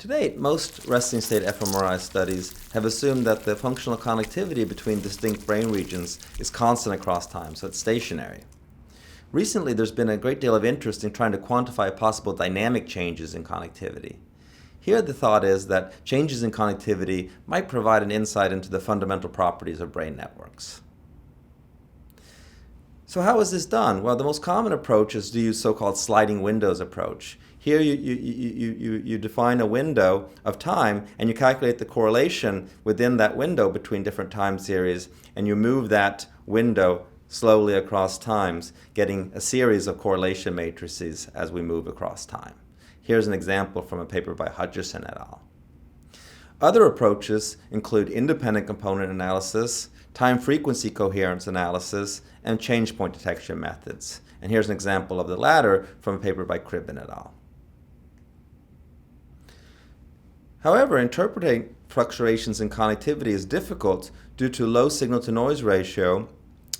To date, most resting state fMRI studies have assumed that the functional connectivity between distinct brain regions is constant across time, so it's stationary. Recently, there's been a great deal of interest in trying to quantify possible dynamic changes in connectivity. Here, the thought is that changes in connectivity might provide an insight into the fundamental properties of brain networks. So how is this done? Well, the most common approach is to use so-called sliding windows approach. Here you define a window of time and you calculate the correlation within that window between different time series, and you move that window slowly across times, getting a series of correlation matrices as we move across time. Here's an example from a paper by Hutcherson et al. Other approaches include independent component analysis, time-frequency coherence analysis, and change point detection methods. And here's an example of the latter from a paper by Cribben et al. However, interpreting fluctuations in connectivity is difficult due to low signal-to-noise ratio,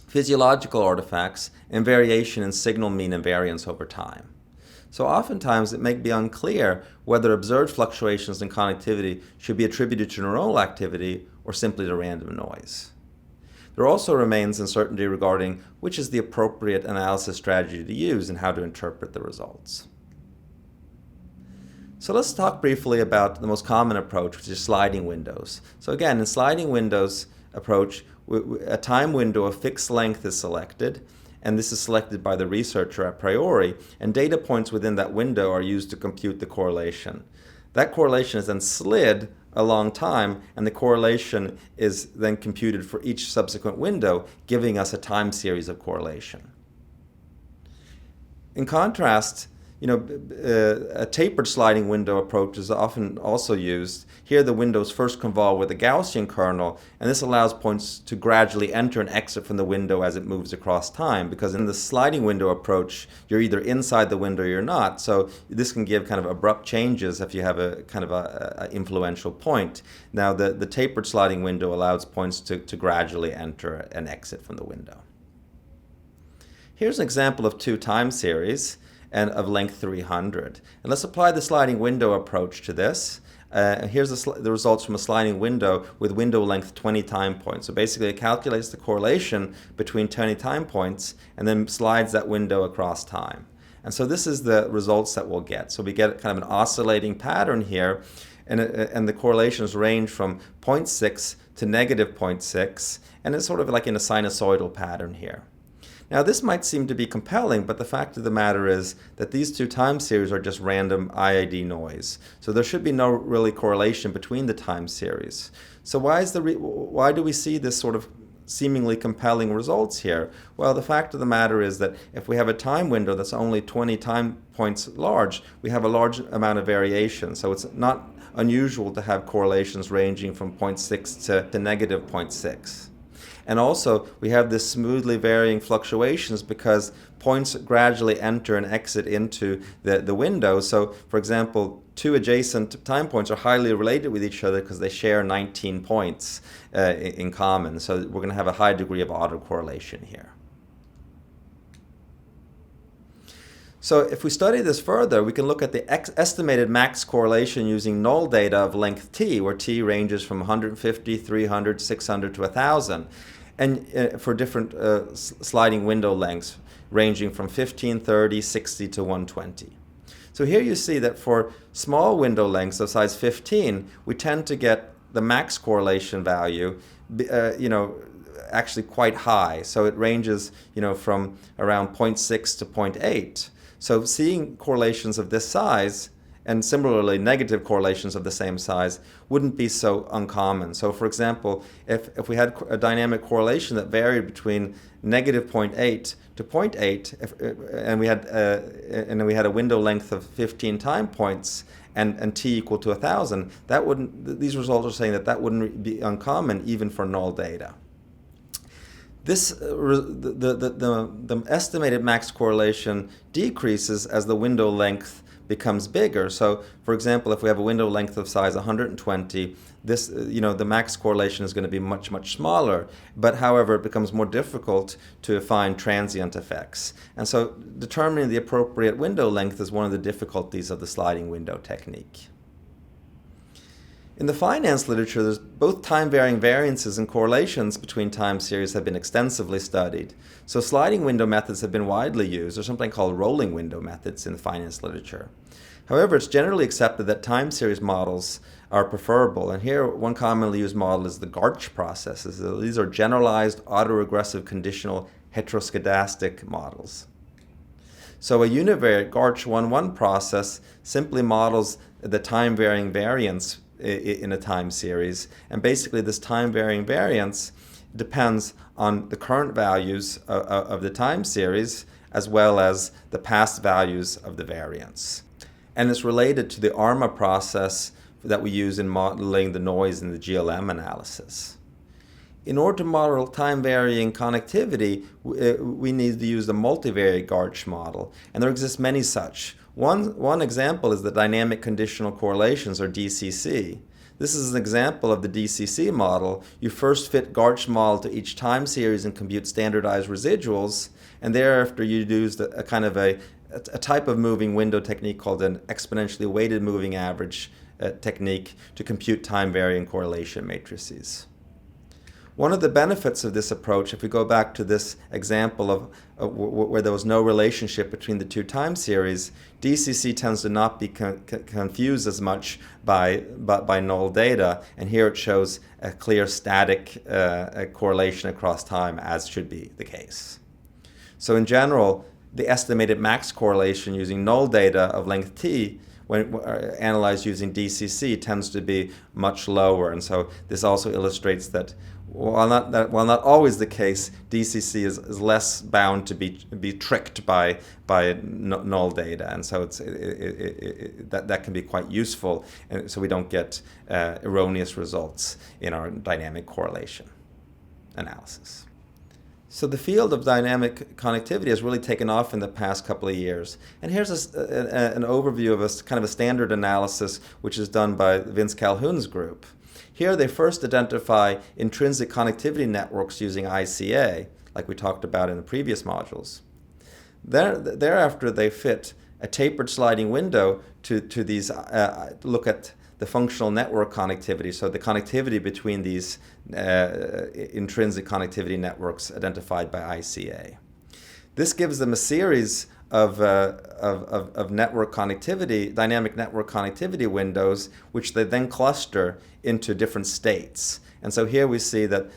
physiological artifacts, and variation in signal mean invariance over time. So oftentimes it may be unclear whether observed fluctuations in connectivity should be attributed to neuronal activity or simply to random noise. There also remains uncertainty regarding which is the appropriate analysis strategy to use and how to interpret the results. So let's talk briefly about the most common approach, which is sliding windows. So again, in sliding windows approach, a time window of fixed length is selected, and this is selected by the researcher a priori, and data points within that window are used to compute the correlation. That correlation is then slid a long time, and the correlation is then computed for each subsequent window, giving us a time series of correlation. In contrast, a tapered sliding window approach is often also used. Here the windows first convolve with a Gaussian kernel, and this allows points to gradually enter and exit from the window as it moves across time, because in the sliding window approach, you're either inside the window or you're not. So this can give kind of abrupt changes if you have a kind of a influential point. Now the tapered sliding window allows points to gradually enter and exit from the window. Here's an example of two time series and of length 300. And let's apply the sliding window approach to this. Here's the results from a sliding window with window length 20 time points. So basically it calculates the correlation between 20 time points and then slides that window across time. And so this is the results that we'll get. So we get kind of an oscillating pattern here, and the correlations range from 0.6 to negative 0.6, and it's sort of like in a sinusoidal pattern here. Now this might seem to be compelling, but the fact of the matter is that these two time series are just random IID noise. So there should be no really correlation between the time series. So why do we see this sort of seemingly compelling results here? Well, the fact of the matter is that if we have a time window that's only 20 time points large, we have a large amount of variation. So it's not unusual to have correlations ranging from 0.6 to negative 0.6. And also, we have this smoothly varying fluctuations because points gradually enter and exit into the window. So, for example, two adjacent time points are highly related with each other because they share 19 points in common. So we're going to have a high degree of autocorrelation here. So if we study this further, we can look at the estimated max correlation using null data of length t, where t ranges from 150, 300, 600 to 1,000, and for different sliding window lengths ranging from 15, 30, 60 to 120. So here you see that for small window lengths of size 15, we tend to get the max correlation value, actually quite high. So it ranges, from around 0.6 to 0.8. So seeing correlations of this size, and similarly negative correlations of the same size, wouldn't be so uncommon. So for example, if we had a dynamic correlation that varied between negative 0.8 to 0.8, and we had a window length of 15 time points, and t equal to 1,000, these results are saying that wouldn't be uncommon even for null data. The estimated max correlation decreases as the window length becomes bigger. So, for example, if we have a window length of size 120, the max correlation is going to be much, much smaller. But however, it becomes more difficult to find transient effects. And so determining the appropriate window length is one of the difficulties of the sliding window technique. In the finance literature, there's both time-varying variances and correlations between time series have been extensively studied. So sliding window methods have been widely used, or something called rolling window methods in the finance literature. However, it's generally accepted that time series models are preferable, and here one commonly used model is the Garch processes. So these are generalized autoregressive conditional heteroscedastic models. So a univariate Garch 1-1 process simply models the time-varying variance in a time series, and basically this time-varying variance depends on the current values of the time series as well as the past values of the variance. And it's related to the ARMA process that we use in modeling the noise in the GLM analysis. In order to model time-varying connectivity, we need to use the multivariate Garch model, and there exist many such. One example is the dynamic conditional correlations, or DCC. This is an example of the DCC model. You first fit Garch model to each time series and compute standardized residuals, and thereafter you use a kind of a type of moving window technique called an exponentially weighted moving average technique to compute time-varying correlation matrices. One of the benefits of this approach, if we go back to this example of where there was no relationship between the two time series, DCC tends to not be confused as much by null data, and here it shows a clear static correlation across time, as should be the case. So in general, the estimated max correlation using null data of length t when analyzed using DCC tends to be much lower, and so this also illustrates that while not always the case, DCC is less bound to be tricked by null data, and so that can be quite useful, and so we don't get erroneous results in our dynamic correlation analysis. So the field of dynamic connectivity has really taken off in the past couple of years. And here's an overview of a kind of a standard analysis which is done by Vince Calhoun's group. Here they first identify intrinsic connectivity networks using ICA, like we talked about in the previous modules. Thereafter they fit a tapered sliding window to these, look at the functional network connectivity, so the connectivity between these intrinsic connectivity networks identified by ICA. This gives them a series of network connectivity, dynamic network connectivity windows, which they then cluster into different states. And so here we see that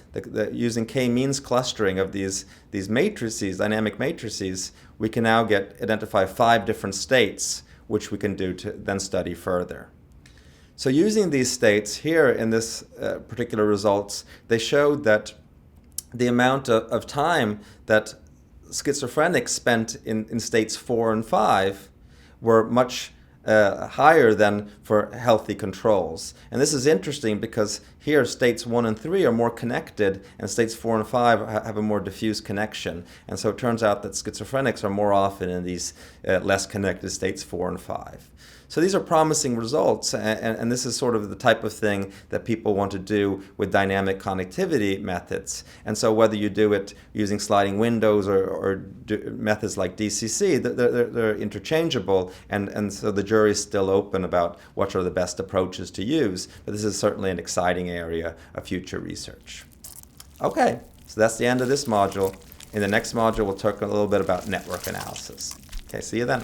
using k-means clustering of these matrices, dynamic matrices, we can now identify 5 different states, which we can do to then study further. So using these states here in this particular results, they showed that the amount of time that schizophrenics spent in states 4 and 5 were much higher than for healthy controls. And this is interesting because here states 1 and 3 are more connected, and states 4 and 5 have a more diffuse connection. And so it turns out that schizophrenics are more often in these less connected states 4 and 5. So these are promising results, and this is sort of the type of thing that people want to do with dynamic connectivity methods. And so whether you do it using sliding windows or methods like DCC, they're interchangeable, and so the jury is still open about what are the best approaches to use. But this is certainly an exciting area of future research. Okay, so that's the end of this module. In the next module, we'll talk a little bit about network analysis. Okay, see you then.